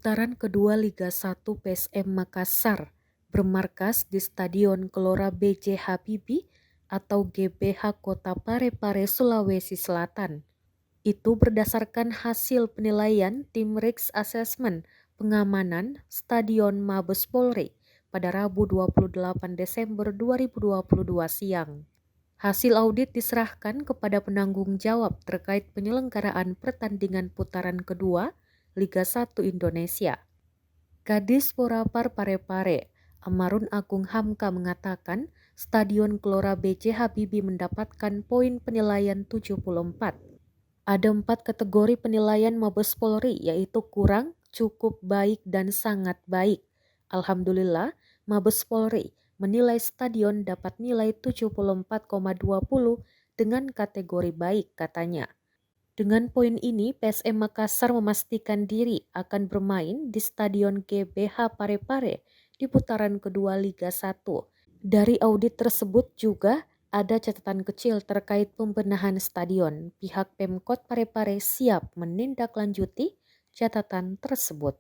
Putaran kedua Liga 1 PSM Makassar bermarkas di Stadion Gelora B.J. Habibie atau GBH Kota Parepare, Sulawesi Selatan. Itu berdasarkan hasil penilaian tim Risk Assessment Pengamanan Stadion Mabes Polri pada Rabu 28 Desember 2022 siang. Hasil audit diserahkan kepada penanggung jawab terkait penyelenggaraan pertandingan putaran kedua Liga 1 Indonesia. Kadis Porapar Parepare, Amarun Agung Hamka mengatakan Stadion Gelora B.J. Habibie mendapatkan poin penilaian 74. Ada 4 kategori penilaian Mabes Polri, yaitu kurang, cukup, baik, dan sangat baik. Alhamdulillah, Mabes Polri menilai stadion dapat nilai 74,20 dengan kategori baik, katanya. Dengan poin ini, PSM Makassar memastikan diri akan bermain di Stadion GBH Parepare di putaran kedua Liga 1. Dari audit tersebut juga ada catatan kecil terkait pembenahan stadion. Pihak Pemkot Parepare siap menindaklanjuti catatan tersebut.